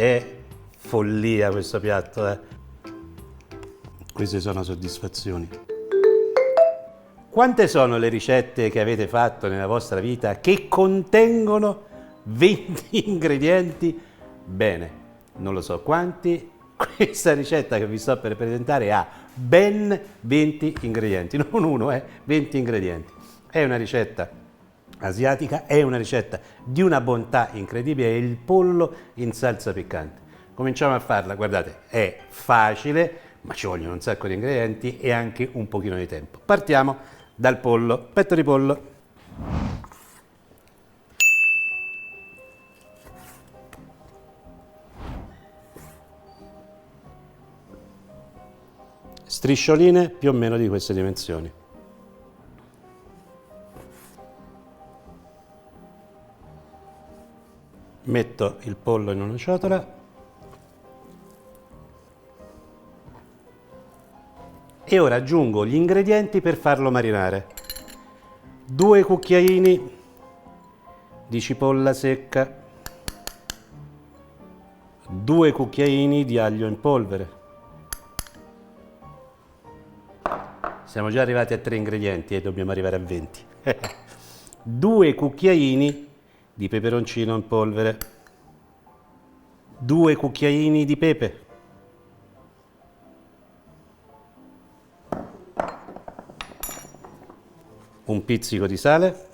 è follia questo piatto, eh. Queste sono soddisfazioni. Quante sono le ricette che avete fatto nella vostra vita che contengono 20 ingredienti? Bene, non lo so quanti. Questa ricetta che vi sto per presentare ha ben 20 ingredienti, non uno, 20 ingredienti. È una ricetta asiatica, è una ricetta di una bontà incredibile, è il pollo in salsa piccante. Cominciamo a farla, guardate, è facile, ma ci vogliono un sacco di ingredienti e anche un pochino di tempo. Partiamo dal pollo, petto di pollo. Striscioline più o meno di queste dimensioni. Metto il pollo in una ciotola e ora aggiungo gli ingredienti per farlo marinare. 2 cucchiaini di cipolla secca, 2 cucchiaini di aglio in polvere. Siamo già arrivati a 3 ingredienti e dobbiamo arrivare a 20. 2 cucchiaini di peperoncino in polvere, 2 cucchiaini di pepe, un pizzico di sale,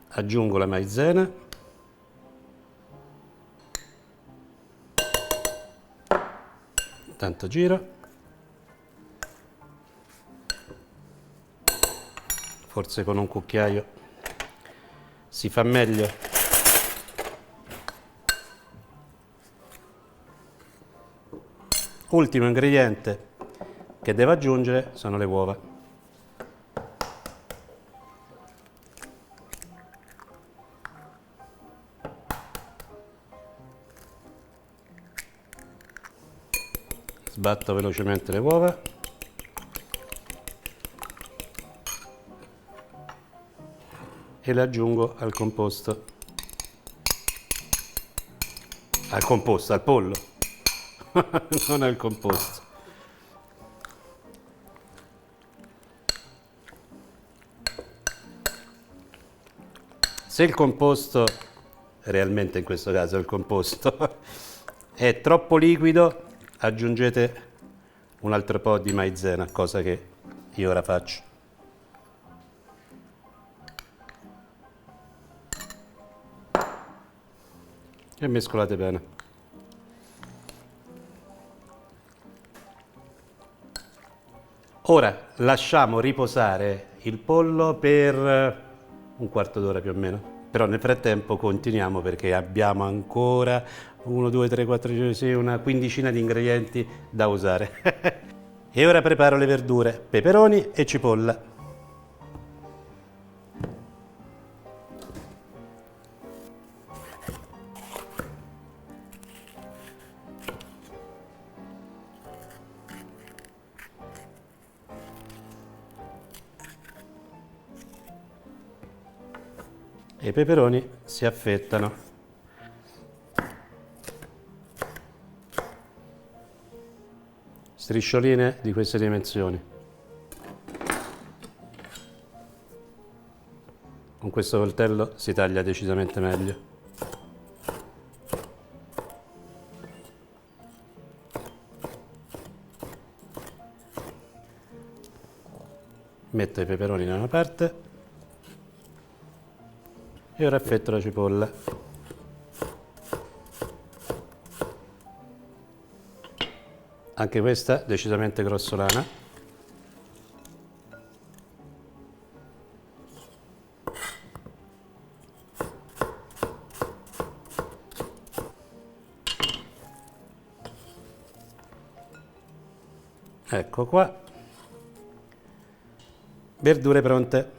aggiungo la maizena, tanto giro, forse con un cucchiaio si fa meglio. Ultimo ingrediente che devo aggiungere sono le uova. Sbatto velocemente le uova. E le aggiungo al composto. Al pollo. Non al composto. Se il composto, realmente in questo caso il composto, è troppo liquido, aggiungete un altro po' di maizena, cosa che io ora faccio. E mescolate bene. Ora lasciamo riposare il pollo per un quarto d'ora più o meno. Però nel frattempo continuiamo perché abbiamo ancora 1, 2, 3, 4, 5, 6, una quindicina di ingredienti da usare. E ora preparo le verdure, peperoni e cipolla. E i peperoni si affettano. Striscioline di queste dimensioni. Con questo coltello si taglia decisamente meglio. Metto i peperoni da una parte e ora affetto la cipolla. Anche questa decisamente grossolana. Ecco qua. Verdure pronte.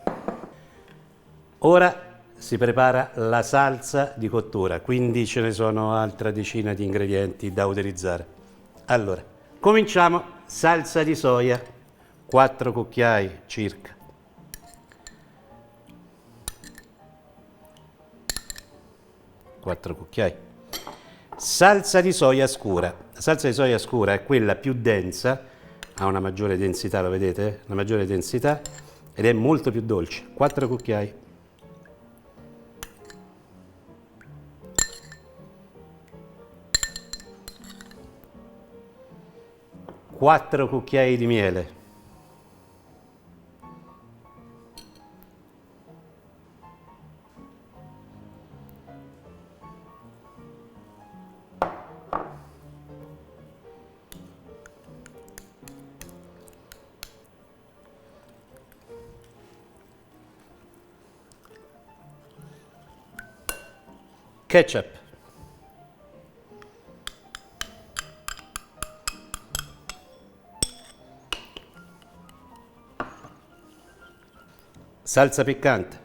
Ora si prepara la salsa di cottura, quindi ce ne sono altra decina di ingredienti da utilizzare. Allora, cominciamo. Salsa di soia, 4 cucchiai circa. Quattro cucchiai. Salsa di soia scura. La salsa di soia scura è quella più densa, ha una maggiore densità, lo vedete? Una maggiore densità ed è molto più dolce. 4 cucchiai. Quattro cucchiai di miele. Ketchup. Salsa piccante.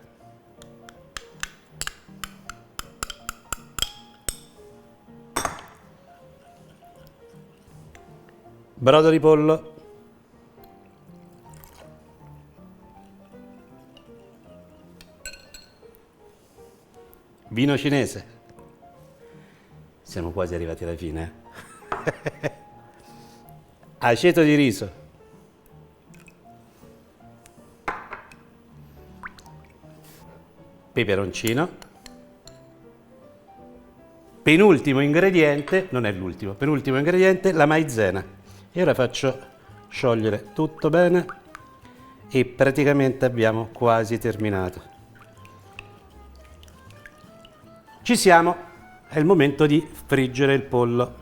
Brodo di pollo. Vino cinese. Siamo quasi arrivati alla fine. Aceto di riso. Peperoncino. Penultimo ingrediente, non è l'ultimo, penultimo ingrediente, la maizena. E ora faccio sciogliere tutto bene e praticamente abbiamo quasi terminato. Ci siamo, è il momento di friggere il pollo.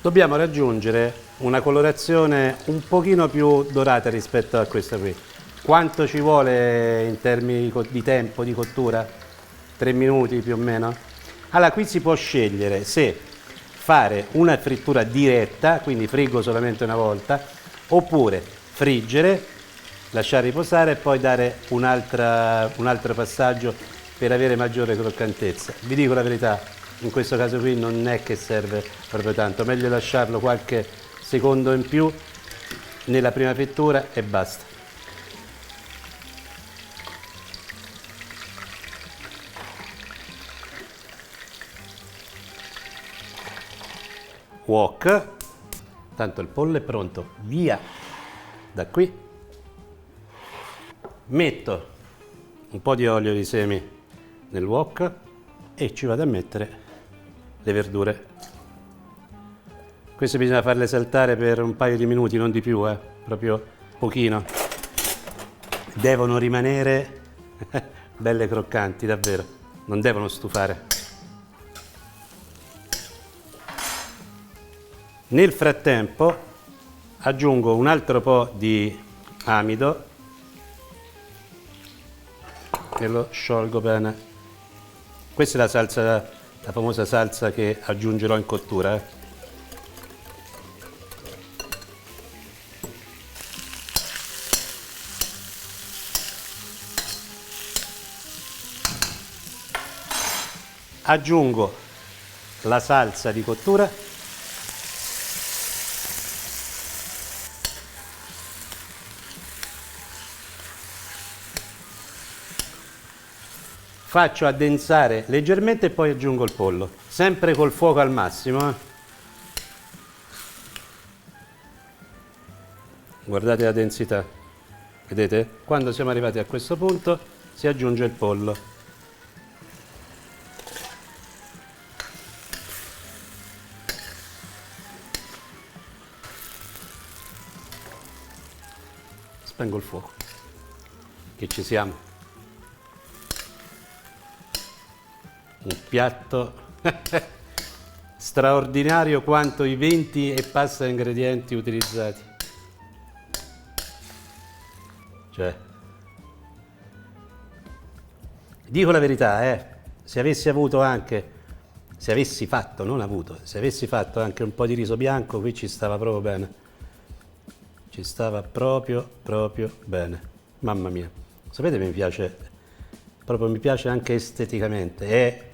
Dobbiamo raggiungere una colorazione un pochino più dorata rispetto a questa qui. Quanto ci vuole in termini di tempo di cottura? 3 minuti più o meno? Allora, qui si può scegliere se fare una frittura diretta, quindi friggo solamente una volta, oppure friggere, lasciare riposare e poi dare un altro passaggio per avere maggiore croccantezza. Vi dico la verità, in questo caso qui non è che serve proprio tanto, meglio lasciarlo qualche secondo in più nella prima frittura e basta. Wok, tanto il pollo è pronto, via da qui. Metto un po' di olio di semi nel wok e ci vado a mettere le verdure. Queste bisogna farle saltare per un paio di minuti, non di più, proprio pochino. Devono rimanere belle croccanti, davvero, non devono stufare. Nel frattempo aggiungo un altro po' di amido e lo sciolgo bene. Questa è la salsa, la famosa salsa che aggiungerò in cottura. Aggiungo la salsa di cottura. Faccio addensare leggermente e poi aggiungo il pollo, sempre col fuoco al massimo. Guardate la densità, vedete? Quando siamo arrivati a questo punto si aggiunge il pollo. Spengo il fuoco, che ci siamo. Un piatto straordinario quanto i 20 e passa ingredienti utilizzati. Cioè, dico la verità, se avessi avuto anche, se avessi fatto, non avuto, se avessi fatto anche un po' di riso bianco, qui ci stava proprio bene. Ci stava proprio bene. Mamma mia. Sapete, mi piace, proprio mi piace anche esteticamente. È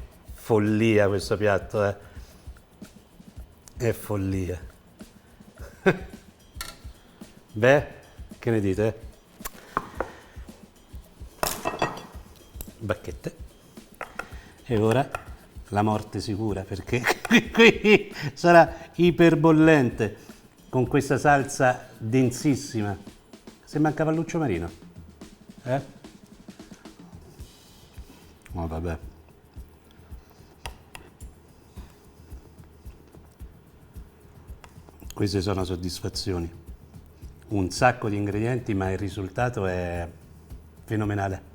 follia questo piatto, È follia. Beh, che ne dite? Bacchette. E ora la morte sicura, perché qui sarà iperbollente con questa salsa densissima. Sembra un cavalluccio marino. Eh? Oh, vabbè. Queste sono soddisfazioni. Un sacco di ingredienti, ma il risultato è fenomenale.